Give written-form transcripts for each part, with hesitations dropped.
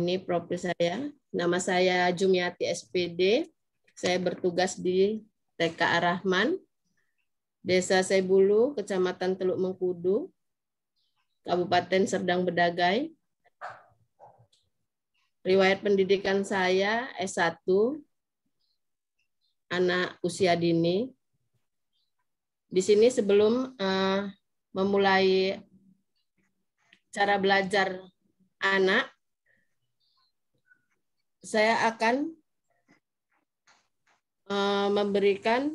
Ini profil saya. Nama saya Jumiati SPD. Saya bertugas di TK Ar-Rahman, Desa Sebulu, Kecamatan Teluk Mengkudu, Kabupaten Serdang Bedagai. Riwayat pendidikan saya S1, anak usia dini. Di sini sebelum memulai cara belajar anak, saya akan memberikan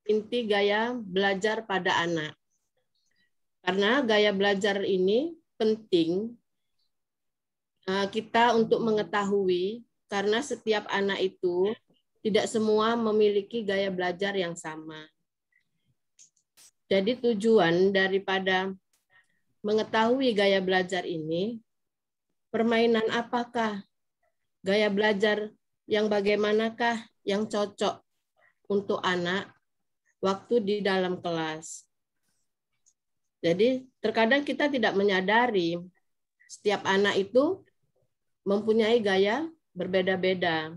inti gaya belajar pada anak. Karena gaya belajar ini penting kita untuk mengetahui, karena setiap anak itu tidak semua memiliki gaya belajar yang sama. Jadi tujuan daripada mengetahui gaya belajar ini, permainan apakah, gaya belajar yang bagaimanakah yang cocok untuk anak waktu di dalam kelas. Jadi terkadang kita tidak menyadari setiap anak itu mempunyai gaya berbeda-beda.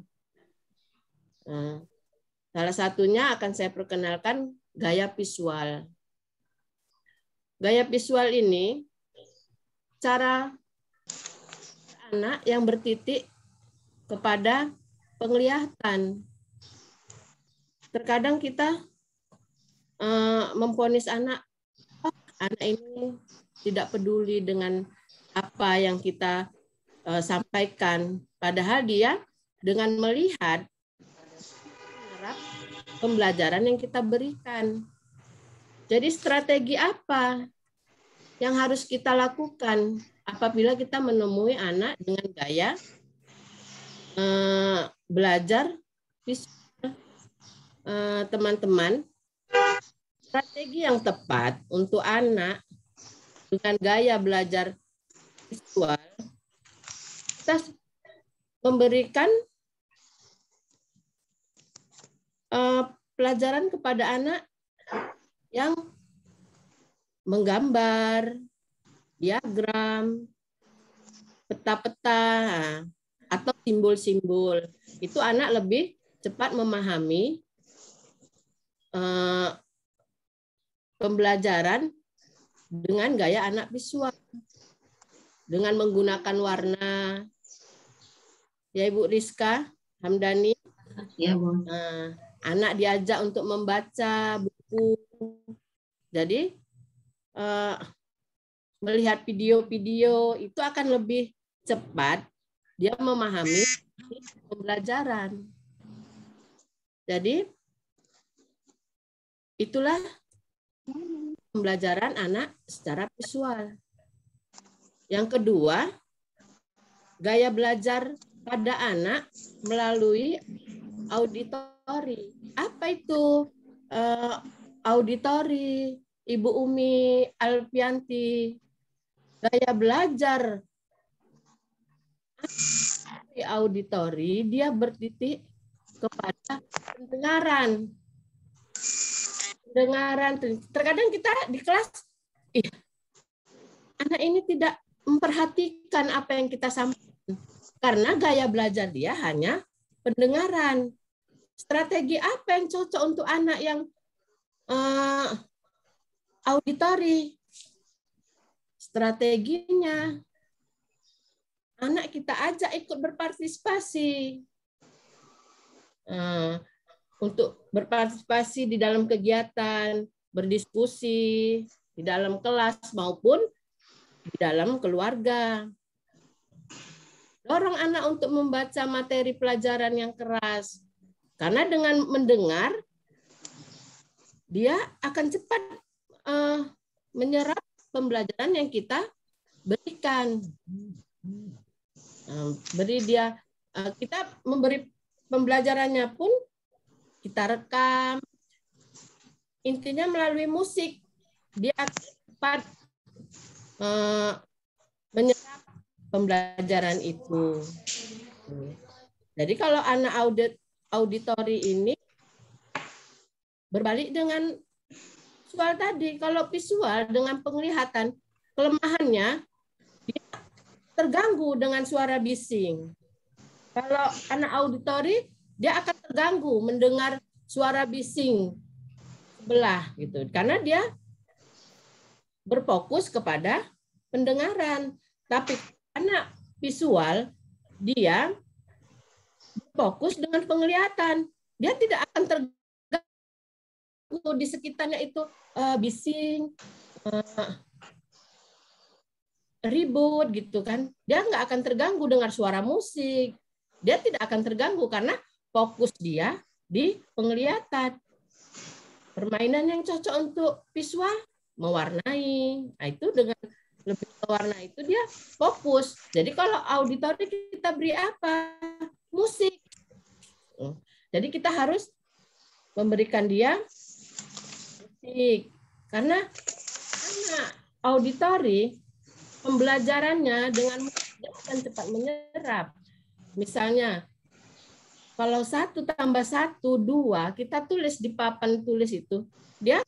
Salah satunya akan saya perkenalkan gaya visual. Gaya visual ini cara anak yang bertitik kepada penglihatan. Terkadang kita memvonis anak ini tidak peduli dengan apa yang kita sampaikan, padahal dia dengan melihat menyerap pembelajaran yang kita berikan. Jadi strategi apa yang harus kita lakukan apabila kita menemui anak dengan gaya belajar visual, teman-teman? Strategi yang tepat untuk anak dengan gaya belajar visual, kita memberikan pelajaran kepada anak yang menggambar, diagram, peta-peta, atau simbol-simbol. Itu anak lebih cepat memahami pembelajaran dengan gaya anak visual. Dengan menggunakan warna. Ya Ibu Rizka Hamdani. Ya, Bu. Anak diajak untuk membaca buku. Jadi melihat video-video itu akan lebih cepat dia memahami pembelajaran. Jadi itulah pembelajaran anak secara visual. Yang kedua, gaya belajar pada anak melalui auditori. Apa itu auditori, Ibu Umi Alfianti? Gaya belajar di auditori, dia bertitik kepada pendengaran. Terkadang kita di kelas, anak ini tidak memperhatikan apa yang kita sampaikan karena gaya belajar dia hanya pendengaran. Strategi apa yang cocok untuk anak yang auditori? Strateginya anak kita ajak ikut berpartisipasi. Untuk berpartisipasi di dalam kegiatan, berdiskusi di dalam kelas maupun di dalam keluarga. Dorong anak untuk membaca materi pelajaran yang keras. Karena dengan mendengar, dia akan cepat menyerap pembelajaran yang kita berikan. Kita memberi pembelajarannya pun kita rekam. Intinya melalui musik dia cepat menyerap pembelajaran itu. Jadi kalau anak auditori ini berbalik dengan visual tadi. Kalau visual dengan penglihatan, kelemahannya terganggu dengan suara bising. Kalau anak auditori, dia akan terganggu mendengar suara bising sebelah gitu, karena dia berfokus kepada pendengaran. Tapi anak visual, dia fokus dengan penglihatan. Dia tidak akan terganggu di sekitarnya itu bising, ribut gitu kan. Dia nggak akan terganggu dengar suara musik. Dia tidak akan terganggu karena fokus dia di penglihatan. Permainan yang cocok untuk visual, mewarnai. Nah, itu dengan lebih mewarna itu dia fokus. Jadi kalau auditori kita beri apa? Musik. Jadi kita harus memberikan dia musik. Karena anak auditori pembelajarannya dengan musik dia akan cepat menyerap. Misalnya kalau 1 tambah 1, 2, kita tulis di papan tulis itu, dia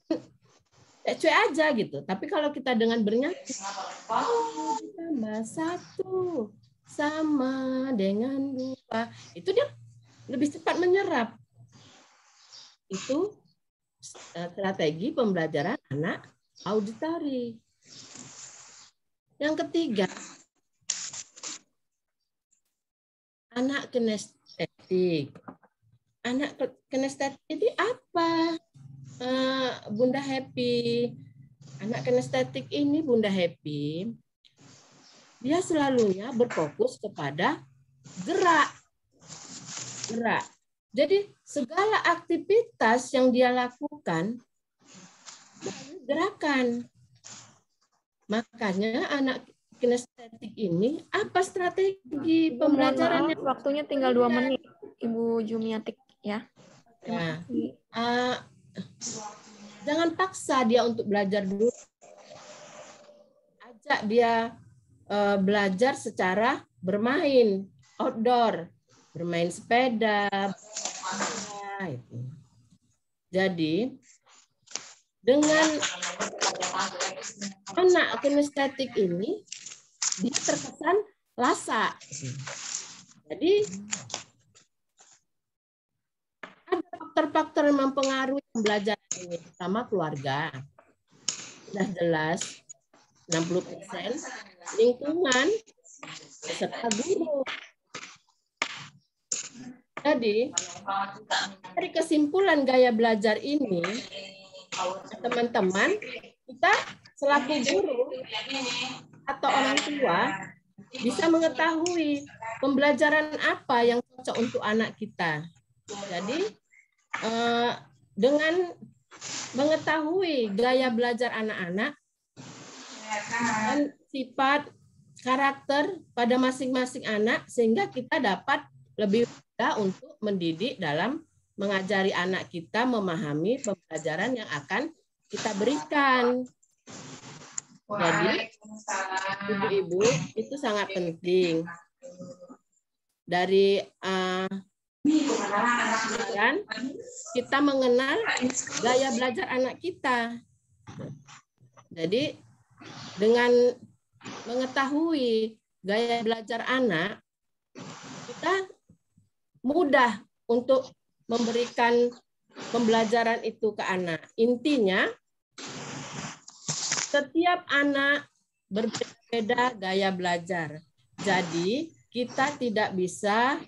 cuek aja gitu. Tapi kalau kita dengan bernyanyi, 1 tambah 1 sama dengan 2, itu dia lebih cepat menyerap. Itu strategi pembelajaran anak auditori. Yang ketiga, anak kinestetik. Anak kinestetik ini apa? Bunda Happy. Anak kinestetik ini Bunda Happy, dia selalunya berfokus kepada gerak. Jadi segala aktivitas yang dia lakukan gerakan. Makanya anak kinestetik ini apa strategi pembelajarannya? Maaf, waktunya tinggal 2 menit, Ibu Jumiatik ya. Ya. Jangan paksa dia untuk belajar dulu. Ajak dia belajar secara bermain, outdoor, bermain sepeda. Jadi dengan anak kinestetik ini dia terkesan lasa. Jadi ada faktor-faktor yang mempengaruhi pembelajaran ini, pertama keluarga. Sudah jelas 60%, lingkungan serta guru. Jadi dari kesimpulan gaya belajar ini, teman-teman, kita selaku guru atau orang tua bisa mengetahui pembelajaran apa yang cocok untuk anak kita. Jadi dengan mengetahui gaya belajar anak-anak dan sifat karakter pada masing-masing anak, sehingga kita dapat lebih mudah untuk mendidik dalam mengajari anak kita memahami pembelajaran yang akan kita berikan. Jadi, ibu-ibu itu sangat penting. Dari kita mengenal gaya belajar anak kita. Jadi, dengan mengetahui gaya belajar anak, kita mudah untuk memberikan pembelajaran itu ke anak. Intinya, setiap anak berbeda gaya belajar. Jadi, kita tidak bisa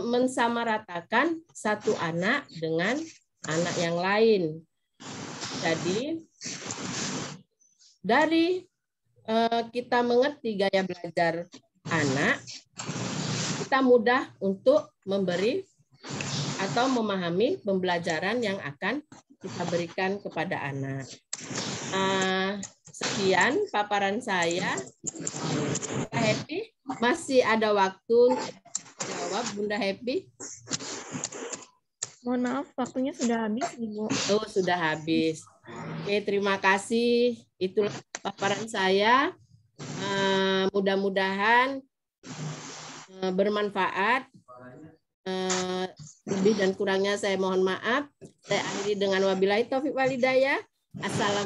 mensamaratakan satu anak dengan anak yang lain. Jadi, dari kita mengerti gaya belajar anak, kita mudah untuk memberi atau memahami pembelajaran yang akan kita berikan kepada anak. Sekian paparan saya. Bunda Happy, masih ada waktu jawab, Bunda Happy? Mohon maaf, waktunya sudah habis, Ibu. Oh, sudah habis. Oke, terima kasih. Itulah paparan saya. Mudah-mudahan bermanfaat. Lebih dan kurangnya saya mohon maaf. Saya akhiri dengan wabillahi taufiq walhidayah. Assalamualaikum.